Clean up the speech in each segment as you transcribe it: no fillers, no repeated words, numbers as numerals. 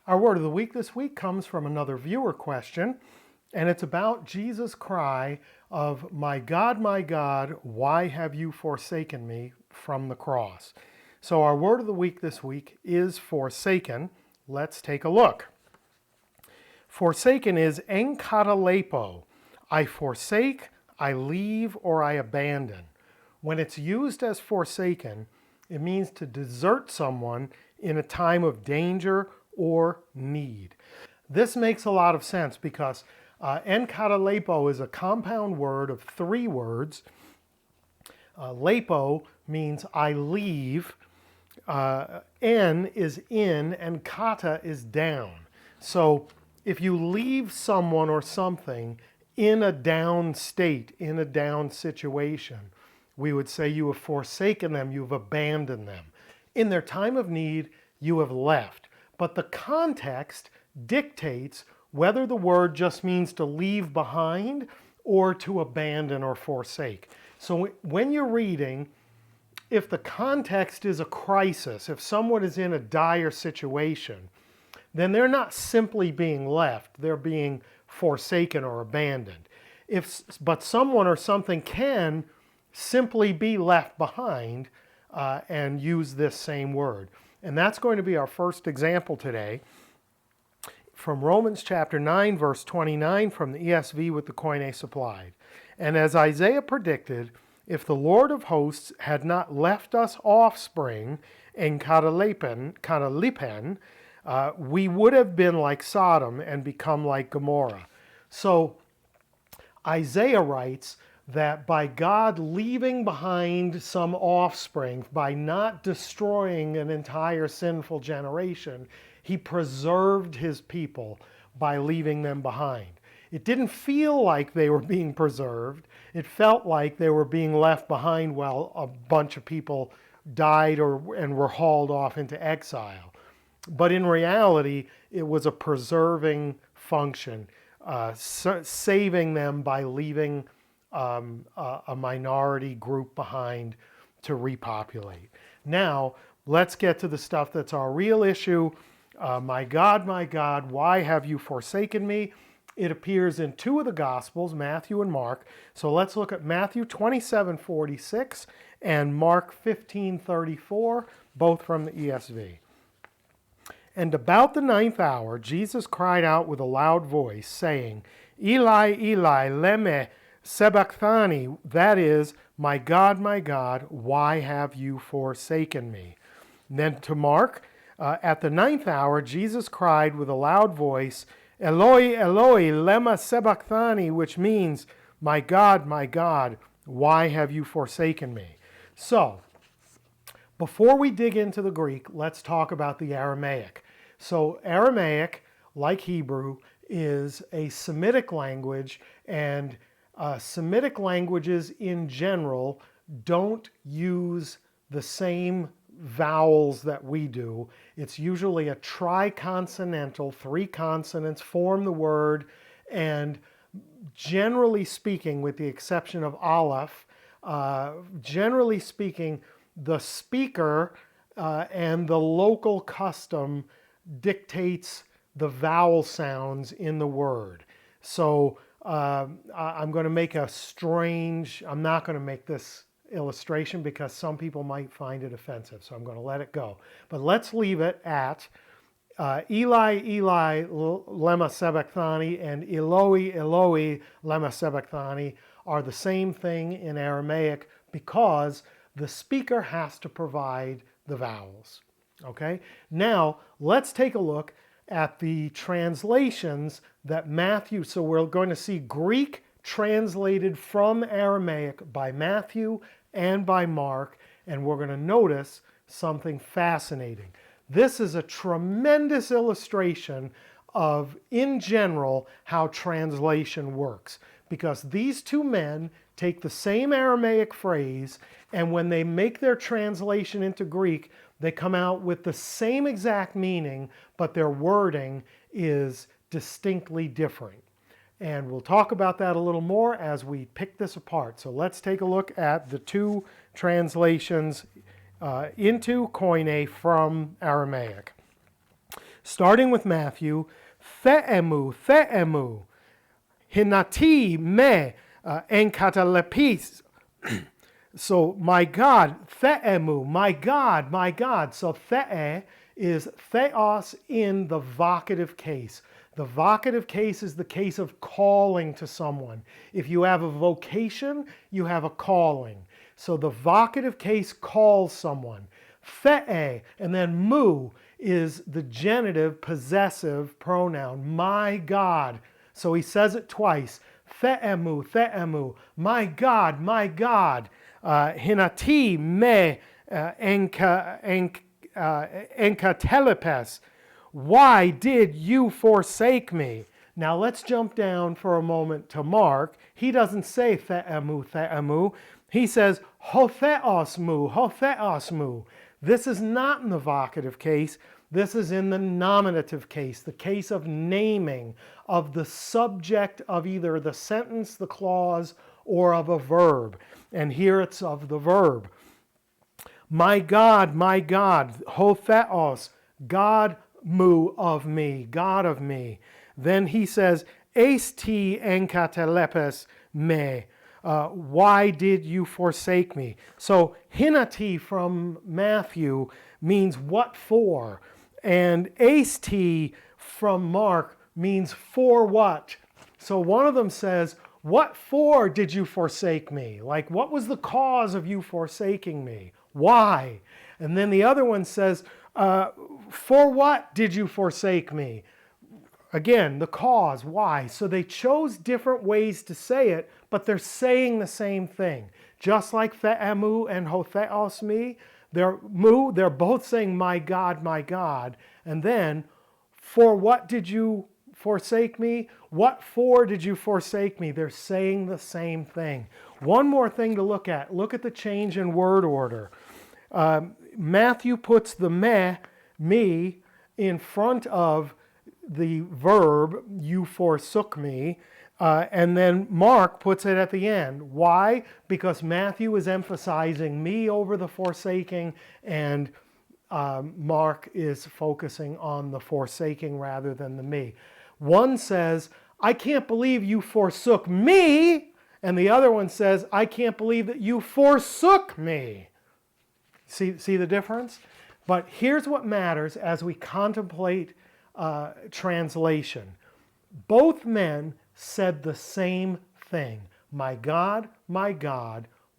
Our word of the week this week comes from another viewer question, and it's about Jesus' cry of, my God, why have you forsaken me?" from the cross. So our word of the week this week is forsaken. Let's take a look. Forsaken is enkatalepo. I forsake, I leave, or I abandon. When it's used as forsaken, it means to desert someone in a time of danger or need. This makes a lot of sense because enkatalepo is a compound word of three words. Lepo means I leave, en is in, and kata is down. So if you leave someone or something in a down state, in a down situation, we would say you have forsaken them, you've abandoned them. In their time of need, you have left. But the context dictates whether the word just means to leave behind or to abandon or forsake. So when you're reading, if the context is a crisis, if someone is in a dire situation, then they're not simply being left, they're being forsaken or abandoned. But someone or something can simply be left behind and use this same word. And that's going to be our first example today from Romans chapter 9, verse 29 from the ESV with the Koine supplied. And as Isaiah predicted, if the Lord of hosts had not left us offspring in Katalipen, we would have been like Sodom and become like Gomorrah. So Isaiah writes that by God leaving behind some offspring, by not destroying an entire sinful generation, he preserved his people by leaving them behind. It didn't feel like they were being preserved. It felt like they were being left behind while a bunch of people died and were hauled off into exile. But in reality, it was a preserving function, saving them by leaving a minority group behind to repopulate. Now, let's get to the stuff that's our real issue. My God, why have you forsaken me? It appears in two of the Gospels, Matthew and Mark. So let's look at Matthew 27:46 and Mark 15:34, both from the ESV. And about the 9th hour, Jesus cried out with a loud voice, saying, Eli, Eli, lema sabachthani, that is, my God, why have you forsaken me? And then to Mark, at the 9th hour, Jesus cried with a loud voice, Eloi, Eloi, lema sabachthani, which means, my God, why have you forsaken me? So, before we dig into the Greek, let's talk about the Aramaic. So Aramaic, like Hebrew, is a Semitic language, and Semitic languages in general don't use the same vowels that we do. It's usually a triconsonantal, three consonants form the word, and generally speaking, with the exception of Aleph, generally speaking, the speaker and the local custom dictates the vowel sounds in the word. So I'm going to make I'm not going to make this illustration because some people might find it offensive, so I'm going to let it go. But let's leave it at Eli, Eli, lema sabachthani, and Eloi, Eloi, lema sabachthani are the same thing in Aramaic because the speaker has to provide the vowels. Okay? Now, let's take a look at the translations that Matthew, so we're going to see Greek translated from Aramaic by Matthew and by Mark, and we're going to notice something fascinating. This is a tremendous illustration of, in general, how translation works, because these two men take the same Aramaic phrase, and when they make their translation into Greek, they come out with the same exact meaning, but their wording is distinctly different. And we'll talk about that a little more as we pick this apart. So let's take a look at the two translations into Koine from Aramaic. starting with Matthew, theemu, hinati me enkatalepis. So, my God, theemu, my God, my God. So, the is theos in the vocative case. The vocative case is the case of calling to someone. If you have a vocation, you have a calling. So, the vocative case calls someone. The, and then mu is the genitive possessive pronoun, my God. So, he says it twice. Theemu, my God, my God. Hinati me enkatelepes. Why did you forsake me? Now let's jump down for a moment to Mark. He doesn't say theemu. He says hotheosmu. This is not in the vocative case. This is in the nominative case, the case of naming of the subject of either the sentence, the clause, or of a verb. And here it's of the verb. My God, hotheos, God mu of me, God of me. Then he says, esti enkatelepes me. Why did you forsake me? So hinati from Matthew means what for? And esti from Mark means for what? So one of them says, what for did you forsake me? Like, what was the cause of you forsaking me? Why? And then the other one says, for what did you forsake me? Again, the cause, why? So they chose different ways to say it, but they're saying the same thing. Just like theemu and hotheos me, they're both saying, my God, and then, for what did you forsake me? What for did you forsake me? They're saying the same thing. One more thing to look at. Look at the change in word order. Matthew puts the me, in front of the verb, you forsook me, and then Mark puts it at the end. Why? Because Matthew is emphasizing me over the forsaking, and Mark is focusing on the forsaking rather than the me. One says, I can't believe you forsook me, and the other one says, I can't believe that you forsook me. See the difference? But here's what matters as we contemplate translation. Both men said the same thing. My God,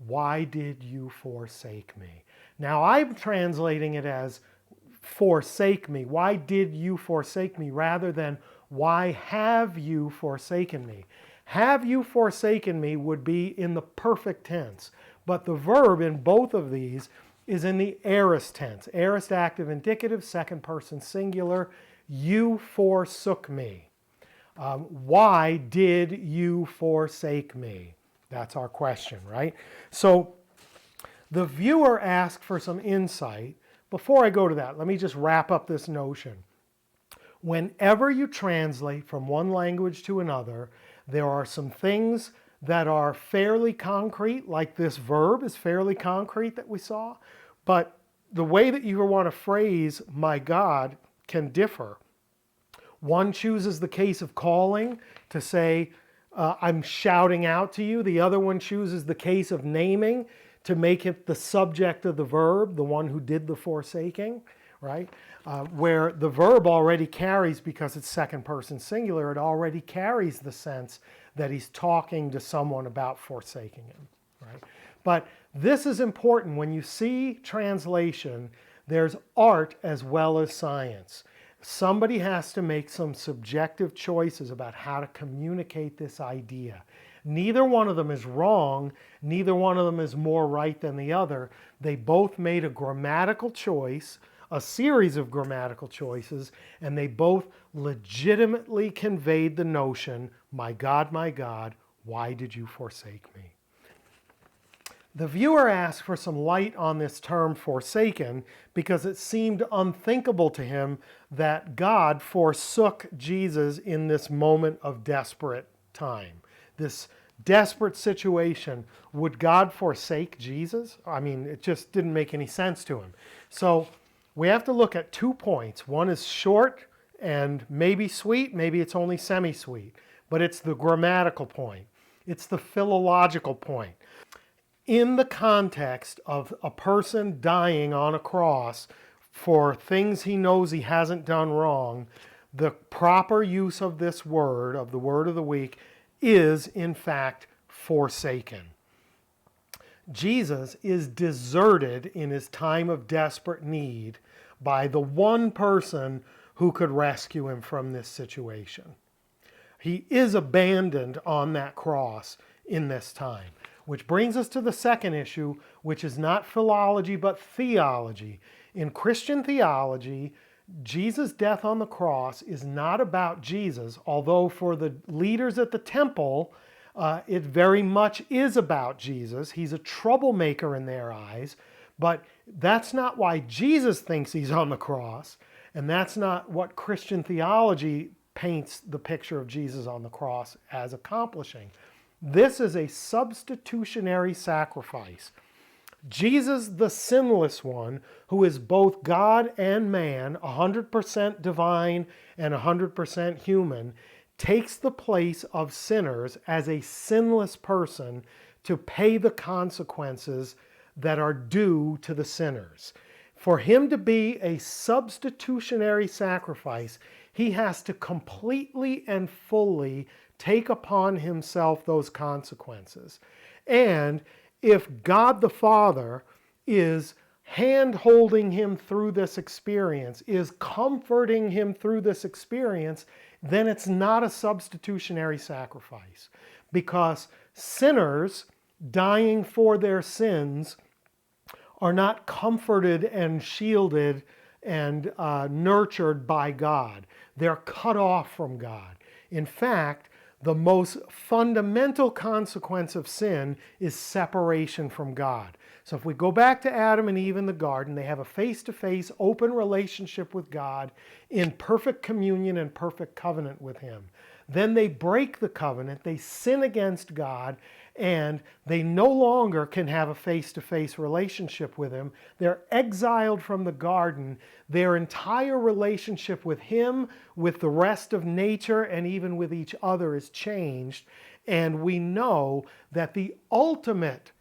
why did you forsake me? Now I'm translating it as forsake me. Why did you forsake me? Rather than why have you forsaken me? Have you forsaken me would be in the perfect tense. But the verb in both of these is in the aorist tense. Aorist active indicative, second person singular. You forsook me. Why did you forsake me? That's our question, right? So the viewer asked for some insight. Before I go to that, let me just wrap up this notion. Whenever you translate from one language to another, there are some things that are fairly concrete, like this verb is fairly concrete that we saw, but the way that you want to phrase my God can differ. One chooses the case of calling to say, I'm shouting out to you. The other one chooses the case of naming to make it the subject of the verb, the one who did the forsaking, right? Where the verb already carries, because it's second person singular, it already carries the sense that he's talking to someone about forsaking him, right? But this is important. When you see translation, there's art as well as science. Somebody has to make some subjective choices about how to communicate this idea. Neither one of them is wrong. Neither one of them is more right than the other. They both made a grammatical choice, a series of grammatical choices, and they both legitimately conveyed the notion, my God, why did you forsake me? The viewer asked for some light on this term forsaken because it seemed unthinkable to him that God forsook Jesus in this moment of desperate time. This desperate situation. Would God forsake Jesus? I mean, it just didn't make any sense to him. So we have to look at 2 points. One is short, and maybe sweet, maybe it's only semi-sweet, but it's the grammatical point. It's the philological point. In the context of a person dying on a cross for things he knows he hasn't done wrong, the proper use of this word, of the word of the week, is in fact forsaken. Jesus is deserted in his time of desperate need by the one person who could rescue him from this situation. He is abandoned on that cross in this time. Which brings us to the second issue, which is not philology but theology. In Christian theology, Jesus' death on the cross is not about Jesus, although for the leaders at the temple, it very much is about Jesus. He's a troublemaker in their eyes, but that's not why Jesus thinks he's on the cross, and that's not what Christian theology paints the picture of Jesus on the cross as accomplishing. This is a substitutionary sacrifice. Jesus, the sinless one, who is both God and man, 100% divine and 100% human, takes the place of sinners as a sinless person to pay the consequences that are due to the sinners. For him to be a substitutionary sacrifice, he has to completely and fully take upon himself those consequences. And if God the Father is hand-holding him through this experience, is comforting him through this experience, then it's not a substitutionary sacrifice. Because sinners dying for their sins are not comforted and shielded and nurtured by God. They're cut off from God. In fact, the most fundamental consequence of sin is separation from God. So if we go back to Adam and Eve in the garden, they have a face-to-face, open relationship with God in perfect communion and perfect covenant with him. Then they break the covenant, they sin against God, and they no longer can have a face-to-face relationship with him. They're exiled from the garden. Their entire relationship with him, with the rest of nature, and even with each other is changed. And we know that the ultimate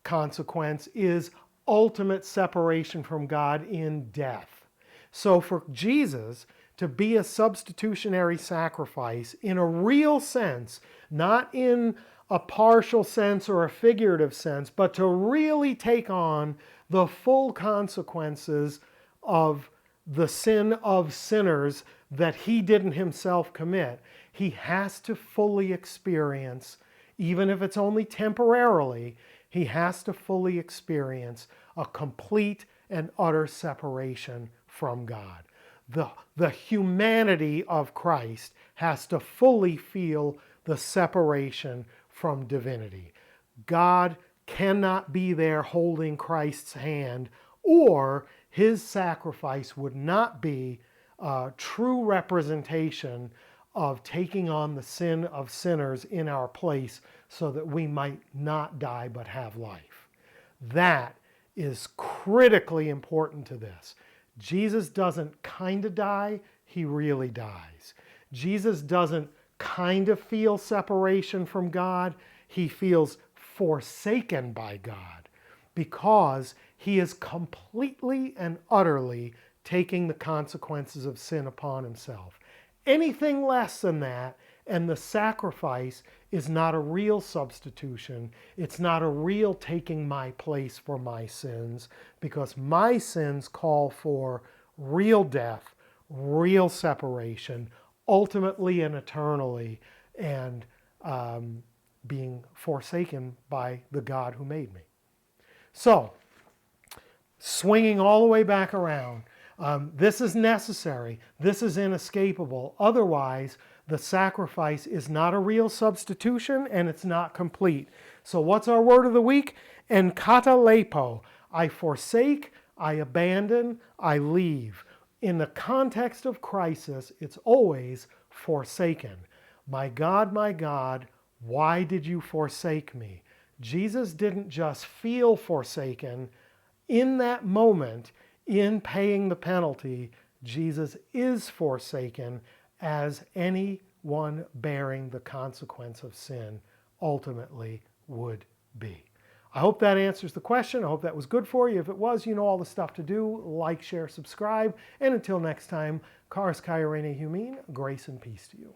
consequence is ultimate separation from God in death. So for Jesus to be a substitutionary sacrifice in a real sense, not in a partial sense or a figurative sense, but to really take on the full consequences of the sin of sinners that he didn't himself commit, he has to fully experience, even if it's only temporarily, he has to fully experience a complete and utter separation from God. The humanity of Christ has to fully feel the separation from divinity. God cannot be there holding Christ's hand, or his sacrifice would not be a true representation of taking on the sin of sinners in our place so that we might not die but have life. That is critically important to this. Jesus doesn't kind of die, he really dies. Jesus doesn't kind of feel separation from God, he feels forsaken by God because he is completely and utterly taking the consequences of sin upon himself. Anything less than that, and the sacrifice is not a real substitution. It's not a real taking my place for my sins, because my sins call for real death, real separation, ultimately and eternally, and being forsaken by the God who made me. So, swinging all the way back around, this is necessary. This is inescapable. Otherwise, the sacrifice is not a real substitution and it's not complete. So what's our word of the week? En katalepo. I forsake, I abandon, I leave. In the context of crisis, it's always forsaken. My God, why did you forsake me? Jesus didn't just feel forsaken. In that moment, in paying the penalty, Jesus is forsaken as anyone bearing the consequence of sin ultimately would be. I hope that answers the question. I hope that was good for you. If it was, you know all the stuff to do. Like, share, subscribe. And until next time, Charis Kai Irene Humin, grace and peace to you.